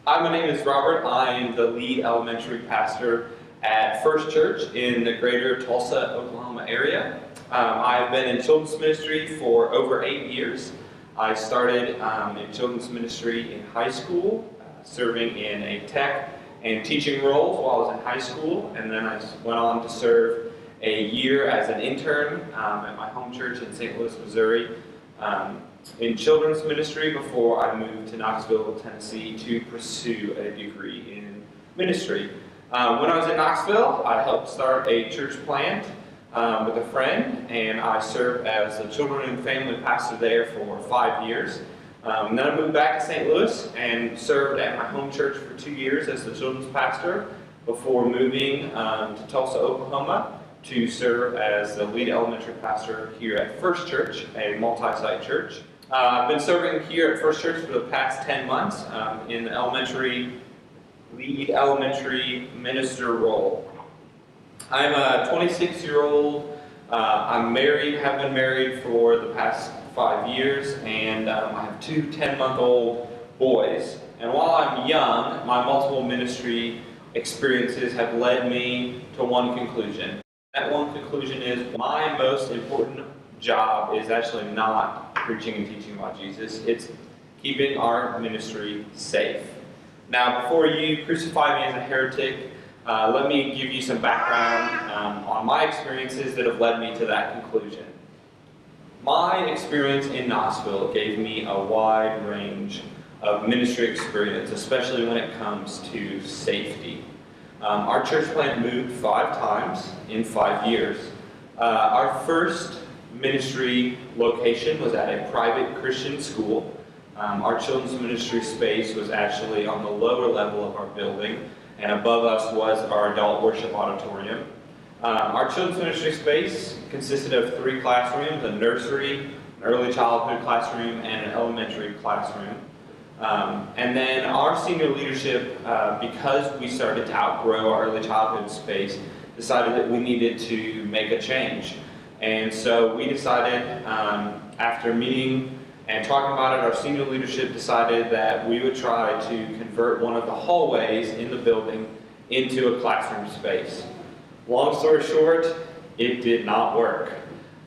Hi, my name is Robert. I am the lead elementary pastor at First Church in the greater Tulsa, Oklahoma area. I've been in children's ministry for over 8 years. I started in children's ministry in high school, serving in a tech and teaching roles while I was in high school, and then I went on to serve a year as an intern at my home church in St. Louis, Missouri, in children's ministry before I moved to Knoxville, Tennessee to pursue a degree in ministry. When I was in Knoxville, I helped start a church plant with a friend, and I served as the children and family pastor there for 5 years. Then I moved back to St. Louis and served at my home church for 2 years as the children's pastor before moving to Tulsa, Oklahoma to serve as the lead elementary pastor here at First Church, a multi-site church. I've been serving here at First Church for the past 10 months in the lead elementary minister role. I'm a 26-year-old. I'm married, have been married for the past 5 years, and I have two 10-month-old boys. And while I'm young, my multiple ministry experiences have led me to one conclusion. That one conclusion is my most important job is actually not preaching and teaching about Jesus. It's keeping our ministry safe. Now, before you crucify me as a heretic, let me give you some background on my experiences that have led me to that conclusion. My experience in Knoxville gave me a wide range of ministry experience, especially when it comes to safety. Our church plant moved 5 times in 5 years. Our first ministry location was at a private Christian school. Our children's ministry space was actually on the lower level of our building, and above us was our adult worship auditorium. Our children's ministry space consisted of 3 classrooms: a nursery, an early childhood classroom, and an elementary classroom. And then our senior leadership, because we started to outgrow our early childhood space, decided that we needed to make a change. And so we decided, after meeting and talking about it, our senior leadership decided that we would try to convert one of the hallways in the building into a classroom space. Long story short, it did not work.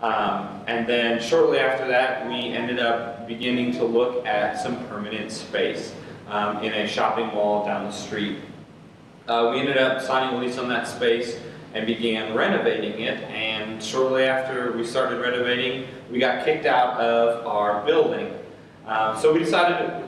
And then shortly after that, we ended up beginning to look at some permanent space in a shopping mall down the street. We ended up signing a lease on that space and began renovating it, and shortly after we started renovating, we got kicked out of our building. So we decided,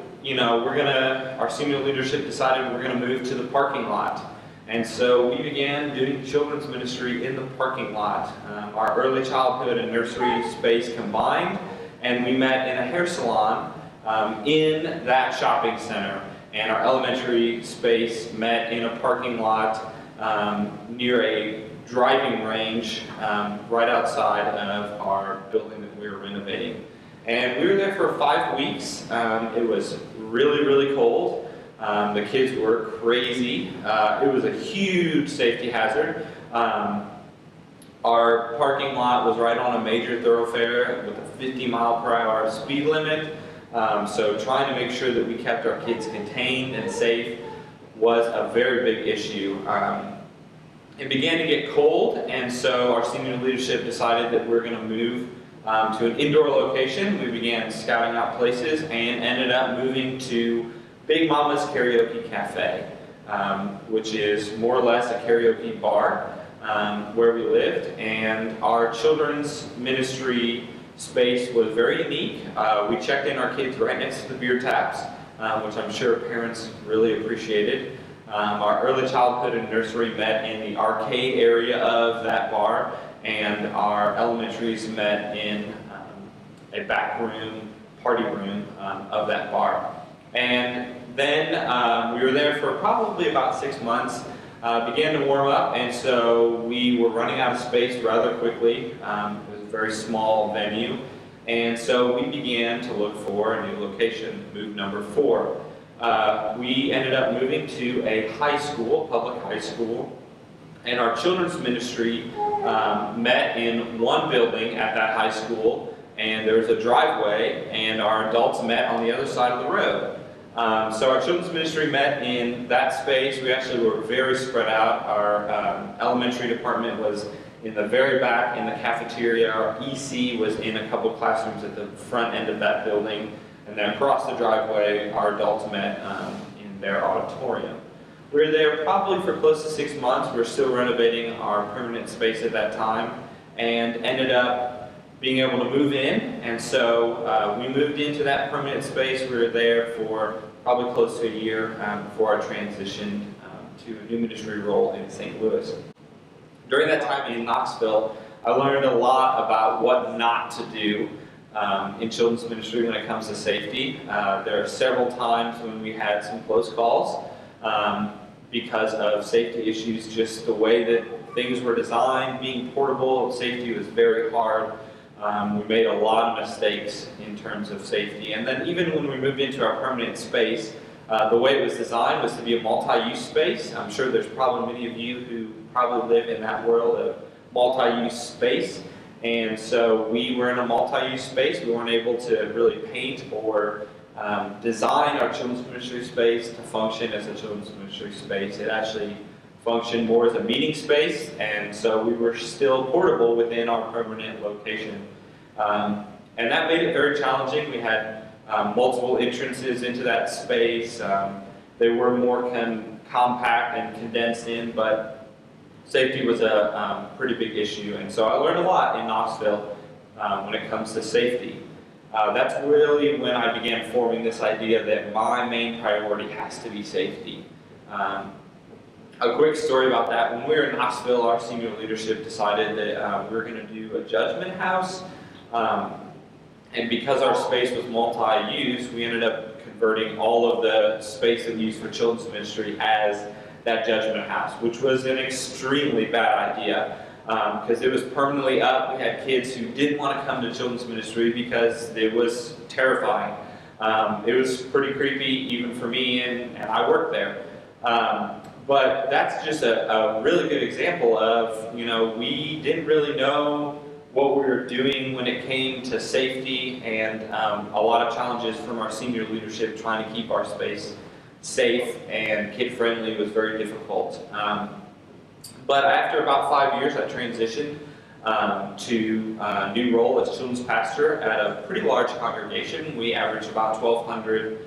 our senior leadership decided we're going to move to the parking lot. And so we began doing children's ministry in the parking lot. Our early childhood and nursery space combined, and we met in a hair salon in that shopping center. And our elementary space met in a parking lot near a driving range right outside of our building that we were renovating. And we were there for 5 weeks. It was really, really cold. The kids were crazy. It was a huge safety hazard. Our parking lot was right on a major thoroughfare with a 50-mile-per-hour speed limit. So trying to make sure that we kept our kids contained and safe was a very big issue. It began to get cold, and so our senior leadership decided that we're going to move to an indoor location. We began scouting out places and ended up moving to Big Mama's Karaoke Cafe, which is more or less a karaoke bar where we lived. And our children's ministry space was very unique. We checked in our kids right next to the beer taps, which I'm sure parents really appreciated. Our early childhood and nursery met in the arcade area of that bar, and our elementaries met in a back room, party room of that bar. And then we were there for probably about 6 months, began to warm up, and so we were running out of space rather quickly. It was a very small venue, and so we began to look for a new location, move number 4. We ended up moving to a high school, public high school, and our children's ministry met in one building at that high school, and there was a driveway, and our adults met on the other side of the road. So our children's ministry met in that space. We actually were very spread out. Our elementary department was in the very back in the cafeteria. Our EC was in a couple classrooms at the front end of that building. And then across the driveway, our adults met in their auditorium. We were there probably for close to 6 months. We were still renovating our permanent space at that time and ended up being able to move in. And so we moved into that permanent space. We were there for probably close to a year before I transitioned to a new ministry role in St. Louis. During that time in Knoxville, I learned a lot about what not to do in children's ministry when it comes to safety. There are several times when we had some close calls because of safety issues, just the way that things were designed. Being portable, safety was very hard. We made a lot of mistakes in terms of safety. And then even when we moved into our permanent space, the way it was designed was to be a multi-use space. I'm sure there's probably many of you who probably live in that world of multi-use space. And so we were in a multi-use space. We weren't able to really paint or design our children's ministry space to function as a children's ministry space. It actually functioned more as a meeting space, and so we were still portable within our permanent location. And that made it very challenging. We had multiple entrances into that space. They were more compact and condensed in, but safety was a pretty big issue. And so I learned a lot in Knoxville when it comes to safety. That's really when I began forming this idea that my main priority has to be safety. A quick story about that. When we were in Knoxville, our senior leadership decided that we were going to do a judgment house. And because our space was multi-use, we ended up converting all of the space that we used for children's ministry as that judgment house, which was an extremely bad idea because it was permanently up. We had kids who didn't want to come to children's ministry because it was terrifying. It was pretty creepy even for me, and I worked there. But that's just a really good example of, we didn't really know what we were doing when it came to safety, and a lot of challenges from our senior leadership trying to keep our space safe and kid-friendly was very difficult. But after about 5 years, I transitioned to a new role as children's pastor at a pretty large congregation. We averaged about 1,200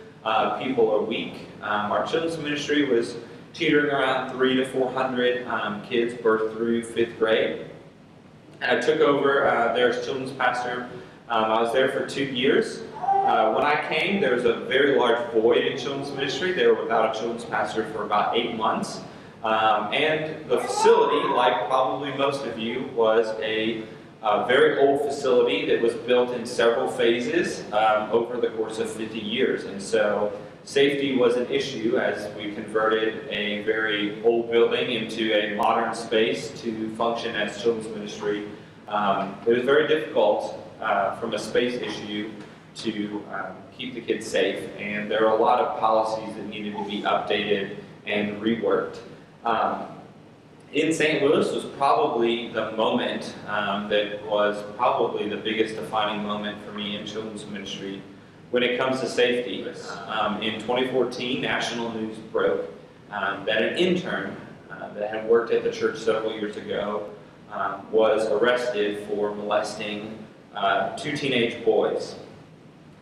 people a week. Our children's ministry was teetering around 300 to 400 kids birth through 5th grade. And I took over there as children's pastor. I was there for 2 years. When I came, there was a very large void in children's ministry. They were without a children's pastor for about 8 months. And the facility, like probably most of you, was a very old facility that was built in several phases over the course of 50 years. And so safety was an issue as we converted a very old building into a modern space to function as children's ministry. It was very difficult from a space issue to keep the kids safe, and there are a lot of policies that needed to be updated and reworked. In St. Louis was probably the moment that was probably the biggest defining moment for me in children's ministry when it comes to safety. In 2014, national news broke that an intern that had worked at the church several years ago was arrested for molesting 2 teenage boys.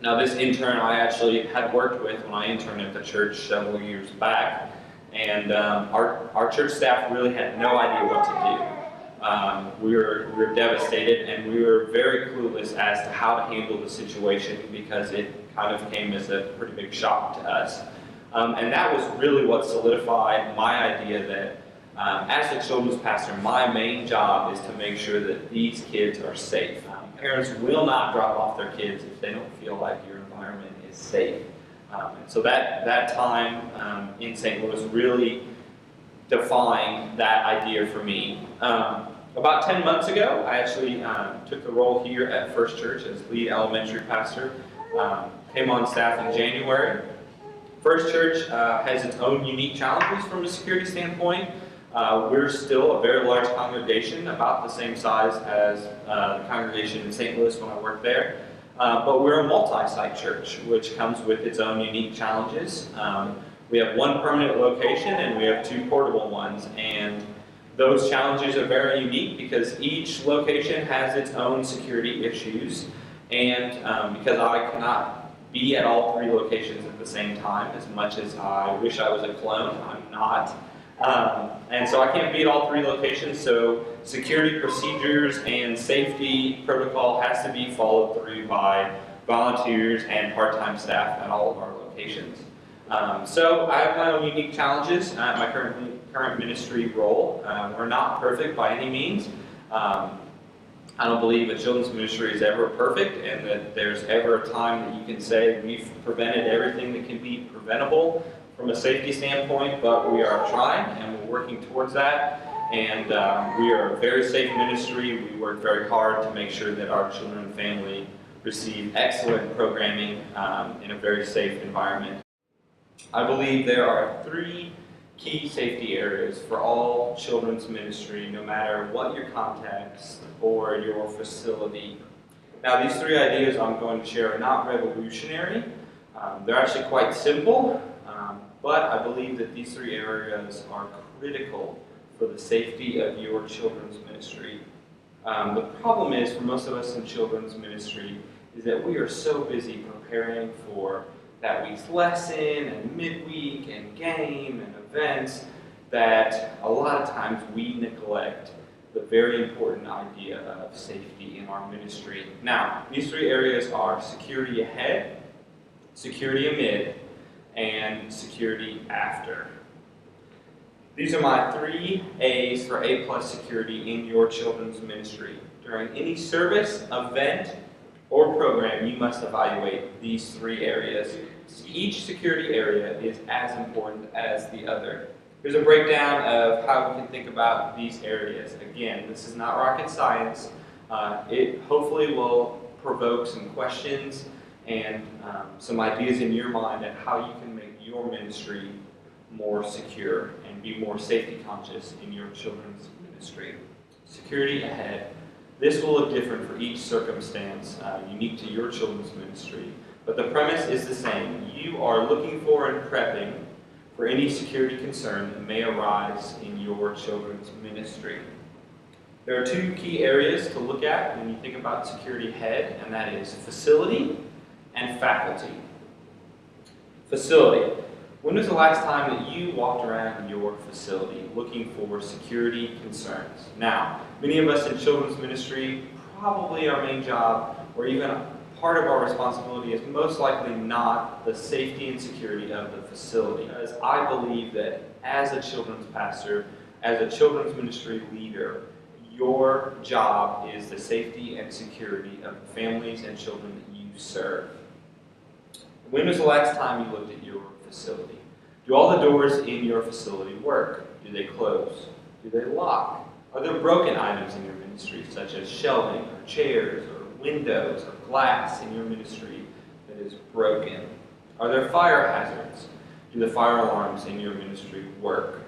Now, this intern I actually had worked with when I interned at the church several years back, and our church staff really had no idea what to do. We were devastated, and we were very clueless as to how to handle the situation because it kind of came as a pretty big shock to us. And that was really what solidified my idea that as a children's pastor, my main job is to make sure that these kids are safe. Parents will not drop off their kids if they don't feel like your environment is safe. So that time in St. Louis really defined that idea for me. About 10 months ago, I actually took the role here at First Church as lead elementary pastor. Came on staff in January. First Church has its own unique challenges from a security standpoint. We're still a very large congregation, about the same size as the congregation in St. Louis when I worked there. But we're a multi-site church, which comes with its own unique challenges. We have one permanent location and we have two portable ones, and those challenges are very unique because each location has its own security issues, and because I cannot be at all three locations at the same time, as much as I wish I was a clone, I'm not. And so I can't be at all three locations, so security procedures and safety protocol has to be followed through by volunteers and part-time staff at all of our locations. So I have my own unique challenges at my current ministry role. We're not perfect by any means. I don't believe a children's ministry is ever perfect and that there's ever a time that you can say we've prevented everything that can be preventable from a safety standpoint, but we are trying and we're working towards that. And we are a very safe ministry. We work very hard to make sure that our children and family receive excellent programming in a very safe environment. I believe there are three key safety areas for all children's ministry, no matter what your context or your facility. Now, these three ideas I'm going to share are not revolutionary. They're actually quite simple, but I believe that these three areas are critical for the safety of your children's ministry. The problem is, for most of us in children's ministry, is that we are so busy preparing for that week's lesson and midweek and game and events that a lot of times we neglect the very important idea of safety in our ministry. Now, these three areas are security ahead, security amid, and security after. These are my 3 A's for A+ security in your children's ministry. During any service, event, or program, you must evaluate these 3 areas. Each security area is as important as the other. Here's a breakdown of how we can think about these areas. Again, this is not rocket science. It hopefully will provoke some questions and some ideas in your mind at how you can make your ministry more secure and be more safety conscious in your children's ministry. Security ahead. This will look different for each circumstance unique to your children's ministry, but the premise is the same. You are looking for and prepping for any security concern that may arise in your children's ministry. There are 2 key areas to look at when you think about security ahead, and that is facility and faculty. Facility. When was the last time that you walked around your facility looking for security concerns? Now, many of us in children's ministry, probably our main job, or even part of our responsibility is most likely not the safety and security of the facility. Because I believe that as a children's pastor, as a children's ministry leader, your job is the safety and security of the families and children that you serve. When was the last time you looked at your facility? Do all the doors in your facility work? Do they close? Do they lock? Are there broken items in your ministry, such as shelving, or chairs, or windows, or glass in your ministry that is broken? Are there fire hazards? Do the fire alarms in your ministry work?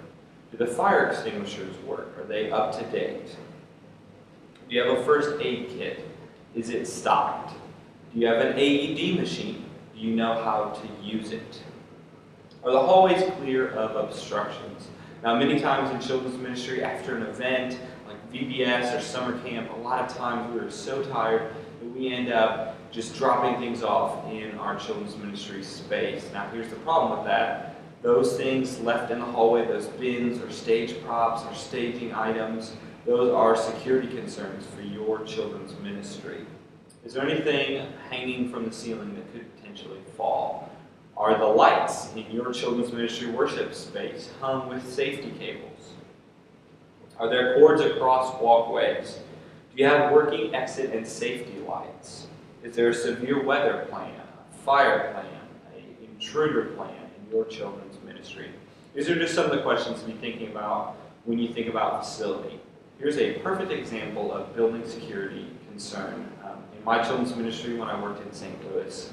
Do the fire extinguishers work? Are they up to date? Do you have a first aid kit? Is it stocked? Do you have an AED machine? Do you know how to use it? Are the hallways clear of obstructions? Now, many times in children's ministry, after an event like VBS or summer camp, a lot of times we are so tired that we end up just dropping things off in our children's ministry space. Now, here's the problem with that. Those things left in the hallway, those bins or stage props or staging items, those are security concerns for your children's ministry. Is there anything hanging from the ceiling that could potentially fall? Are the lights in your children's ministry worship space hung with safety cables? Are there cords across walkways? Do you have working exit and safety lights? Is there a severe weather plan, a fire plan, an intruder plan in your children's ministry? These are just some of the questions to be thinking about when you think about facility. Here's a perfect example of building security concern. In my children's ministry when I worked in St. Louis.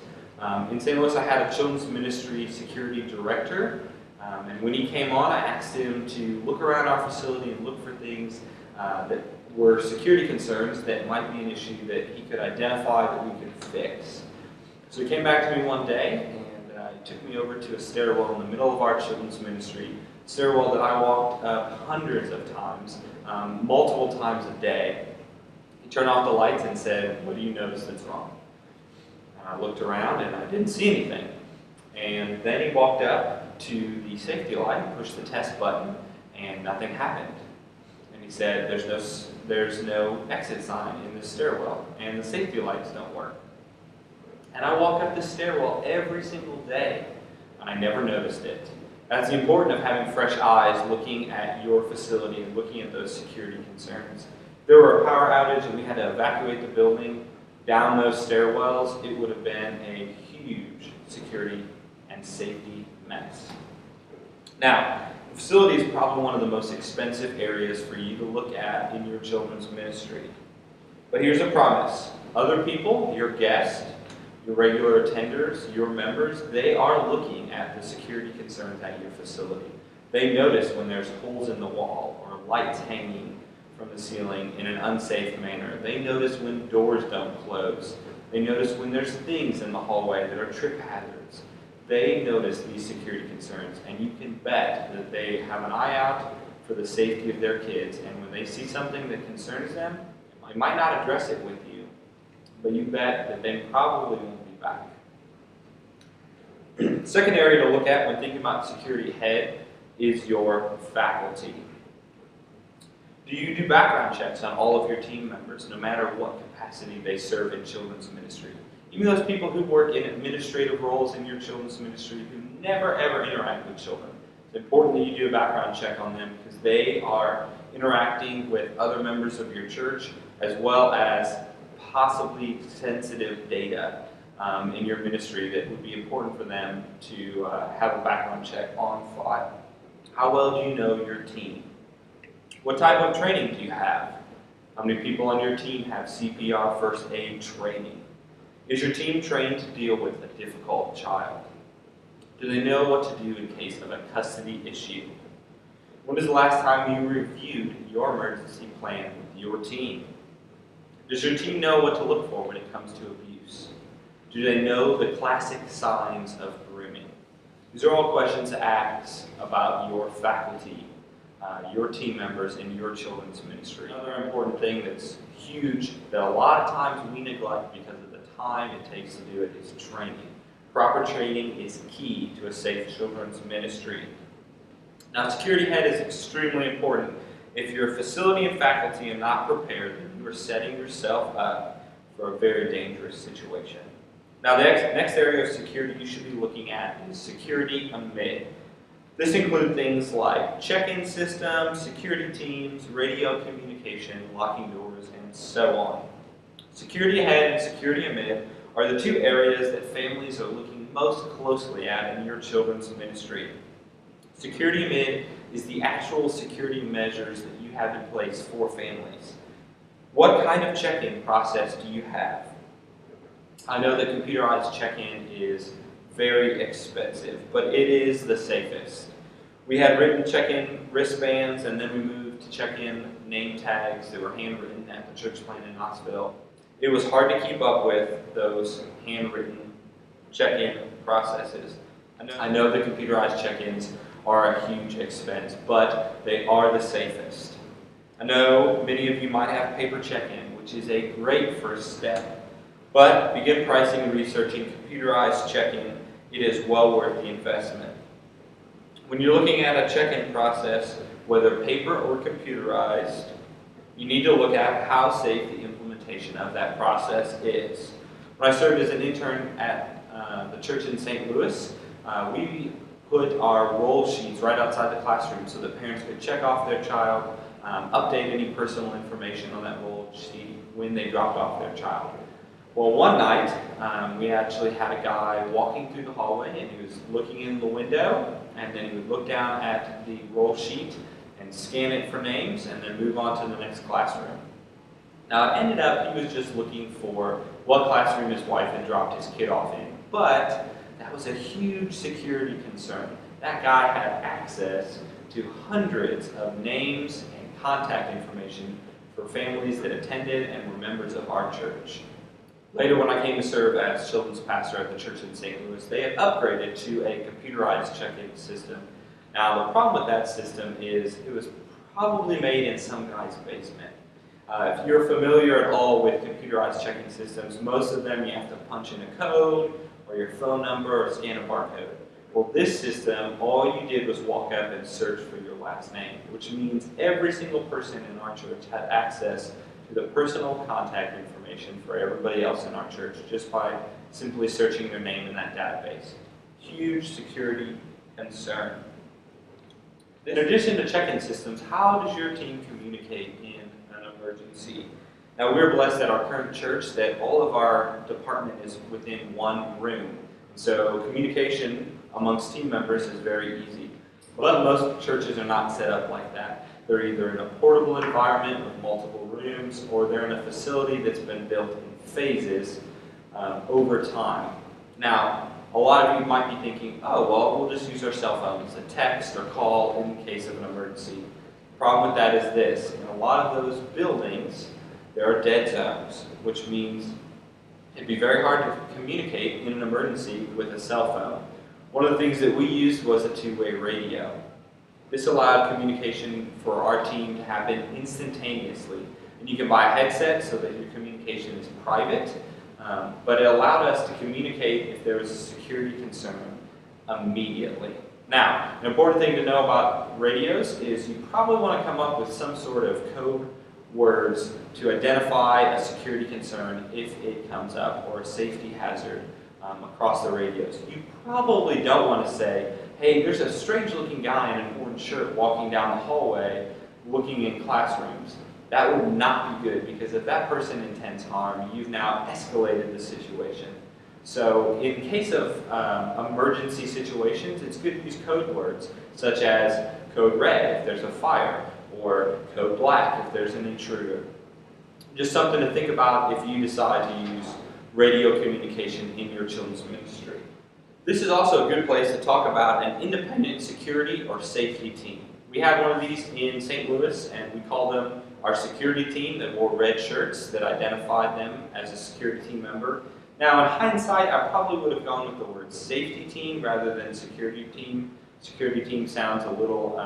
In St. Louis, I had a children's ministry security director, and when he came on, I asked him to look around our facility and look for things that were security concerns that might be an issue that he could identify that we could fix. So he came back to me one day and he took me over to a stairwell in the middle of our children's ministry, stairwell that I walked up hundreds of times, multiple times a day. He turned off the lights and said, "What do you notice that's wrong?" And I looked around and I didn't see anything. And then he walked up to the safety light, pushed the test button, and nothing happened. And he said, there's no exit sign in this stairwell, and the safety lights don't work. And I walk up this stairwell every single day, and I never noticed it. That's the importance of having fresh eyes looking at your facility and looking at those security concerns. If there were a power outage and we had to evacuate the building down those stairwells, it would have been a huge security and safety mess. Now, the facility is probably one of the most expensive areas for you to look at in your children's ministry. But here's a promise. Other people, your guests, your regular attenders, your members, they are looking at the security concerns at your facility. They notice when there's holes in the wall or lights hanging from the ceiling in an unsafe manner. They notice when doors don't close. They notice when there's things in the hallway that are trip hazards. They notice these security concerns, and you can bet that they have an eye out for the safety of their kids, and when they see something that concerns them, they might not address it with you, but you bet that they probably won't be back. Second area to look at when thinking about security head is your faculty. Do you do background checks on all of your team members, no matter what capacity they serve in children's ministry? Even those people who work in administrative roles in your children's ministry who never ever interact with children. It's important that you do a background check on them because they are interacting with other members of your church as well as possibly sensitive data in your ministry that would be important for them to have a background check on file. How well do you know your team? What type of training do you have? How many people on your team have CPR first aid training? Is your team trained to deal with a difficult child? Do they know what to do in case of a custody issue? When is the last time you reviewed your emergency plan with your team? Does your team know what to look for when it comes to abuse? Do they know the classic signs of grooming? These are all questions to ask about your faculty, your team members in your children's ministry. Another important thing that's huge that a lot of times we neglect because of the time it takes to do it is training. Proper training is key to a safe children's ministry. Now, security head is extremely important. If your facility and faculty are not prepared, then you are setting yourself up for a very dangerous situation. Now, the next area of security you should be looking at is security amid. This includes things like check-in systems, security teams, radio communication, locking doors, and so on. Security ahead and security amid are the two areas that families are looking most closely at in your children's ministry. Security amid is the actual security measures that you have in place for families. What kind of check-in process do you have? I know that computerized check-in is very expensive, but it is the safest. We had written check-in wristbands, and then we moved to check-in name tags that were handwritten at the church plant in Knoxville. It was hard to keep up with those handwritten check-in processes. I know the computerized check-ins are a huge expense, but they are the safest. I know many of you might have paper check-in, which is a great first step, but begin pricing and researching computerized check-in. It is well worth the investment. When you're looking at a check-in process, whether paper or computerized, you need to look at how safe the implementation of that process is. When I served as an intern at the church in St. Louis, we put our roll sheets right outside the classroom so that parents could check off their child, update any personal information on that roll sheet when they dropped off their child. Well, one night, we actually had a guy walking through the hallway, and he was looking in the window, and then he would look down at the roll sheet and scan it for names, and then move on to the next classroom. Now, it ended up he was just looking for what classroom his wife had dropped his kid off in, but that was a huge security concern. That guy had access to hundreds of names and contact information for families that attended and were members of our church. Later, when I came to serve as children's pastor at the church in St. Louis, they had upgraded to a computerized check-in system. Now, the problem with that system is it was probably made in some guy's basement. If you're familiar at all with computerized check-in systems, most of them you have to punch in a code or your phone number or scan a barcode. Well, this system, all you did was walk up and search for your last name, which means every single person in our church had access to the personal contact information for everybody else in our church just by simply searching their name in that database. Huge security concern. In addition to check-in systems, how does your team communicate in an emergency? Now, we're blessed at our current church that all of our department is within one room. So communication amongst team members is very easy. But most churches are not set up like that. They're either in a portable environment with multiple rooms, or they're in a facility that's been built in phases over time. Now, a lot of you might be thinking, oh, well, we'll just use our cell phones to text or call in case of an emergency. The problem with that is this. In a lot of those buildings, there are dead zones, which means it'd be very hard to communicate in an emergency with a cell phone. One of the things that we used was a two-way radio. This allowed communication for our team to happen instantaneously. And you can buy a headset so that your communication is private, but it allowed us to communicate if there was a security concern immediately. Now, an important thing to know about radios is you probably want to come up with some sort of code words to identify a security concern if it comes up, or a safety hazard across the radios. You probably don't want to say, hey, there's a strange looking guy in an orange shirt walking down the hallway looking in classrooms. That would not be good, because if that person intends harm, you've now escalated the situation. So in case of emergency situations, it's good to use code words, such as code red if there's a fire, or code black if there's an intruder. Just something to think about if you decide to use radio communication in your children's ministry. This is also a good place to talk about an independent security or safety team. We have one of these in St. Louis, and we call them our security team that wore red shirts that identified them as a security team member. Now, in hindsight, I probably would have gone with the word safety team rather than security team. Security team sounds a little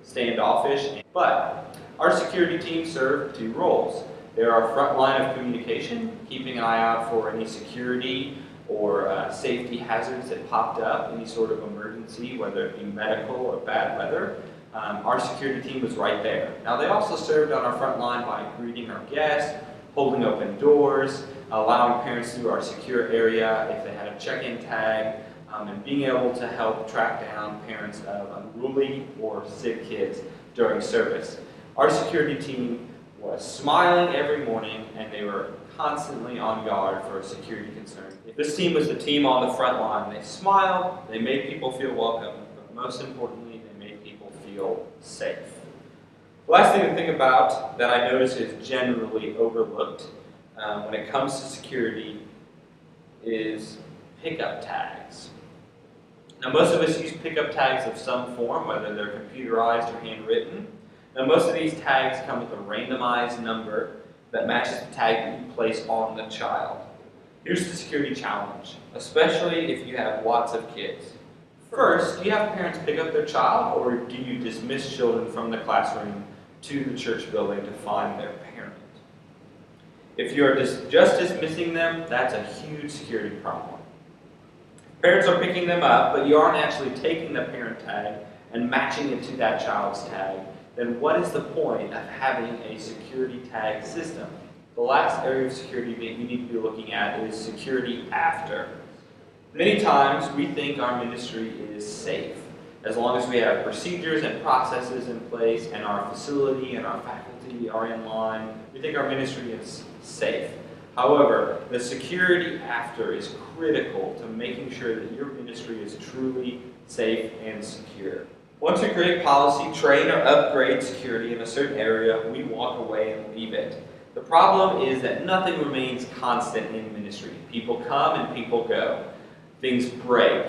standoffish, but our security team serve two roles. They're our front line of communication, keeping an eye out for any security or safety hazards that popped up, any sort of emergency, whether it be medical or bad weather. Our security team was right there. Now, they also served on our front line by greeting our guests, holding open doors, allowing parents through our secure area if they had a check-in tag, and being able to help track down parents of unruly or sick kids during service. Our security team was smiling every morning, and they were constantly on guard for a security concern. If this team was the team on the front line, they smiled, they made people feel welcome, but most importantly, they made people feel safe. The last thing to think about that I notice is generally overlooked when it comes to security is pickup tags. Now, most of us use pickup tags of some form, whether they're computerized or handwritten. Now, most of these tags come with a randomized number that matches the tag that you place on the child. Here's the security challenge, especially if you have lots of kids. First, do you have parents pick up their child, or do you dismiss children from the classroom to the church building to find their parent? If you're just dismissing them, that's a huge security problem. Parents are picking them up, but you aren't actually taking the parent tag and matching it to that child's tag, then what is the point of having a security tag system? The last area of security that you need to be looking at is security after. Many times we think our ministry is safe. As long as we have procedures and processes in place and our facility and our faculty are in line, we think our ministry is safe. However, the security after is critical to making sure that your ministry is truly safe and secure. Once we create policy, train, or upgrade security in a certain area, we walk away and leave it. The problem is that nothing remains constant in ministry. People come and people go. Things break.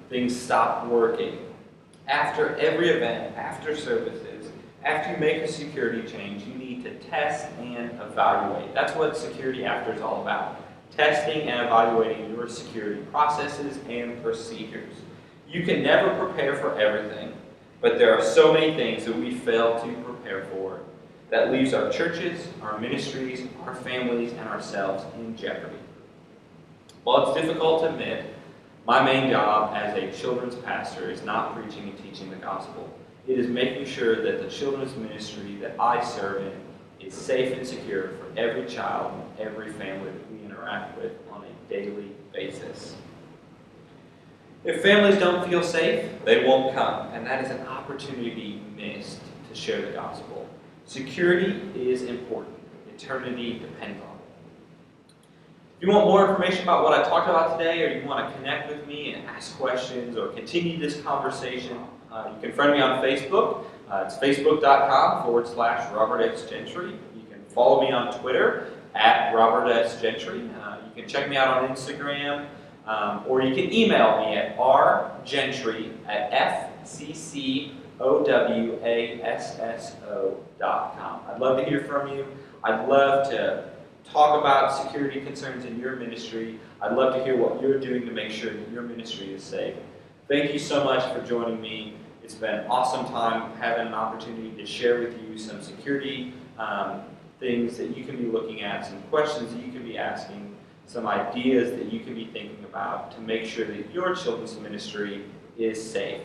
Things stop working. After every event, after services, After you make a security change, you need to test and evaluate. That's what security after is all about. Testing and evaluating your security processes and procedures. You can never prepare for everything, but there are so many things that we fail to prepare for that leaves our churches, our ministries, our families, and ourselves in jeopardy. While it's difficult to admit, my main job as a children's pastor is not preaching and teaching the gospel. It is making sure that the children's ministry that I serve in is safe and secure for every child and every family that we interact with on a daily basis. If families don't feel safe, they won't come, and that is an opportunity missed to share the gospel. Security is important. Eternity depends on it. If you want more information about what I talked about today, or you want to connect with me and ask questions or continue this conversation, you can friend me on Facebook. It's facebook.com/Robert S. Gentry. You can follow me on Twitter @Robert S. Gentry. You can check me out on Instagram, or you can email me at rgentry@fccowasso.com. I'd love to hear from you. I'd love to talk about security concerns in your ministry. I'd love to hear what you're doing to make sure that your ministry is safe. Thank you so much for joining me. It's been an awesome time having an opportunity to share with you some security things that you can be looking at, some questions that you can be asking, some ideas that you can be thinking about to make sure that your children's ministry is safe.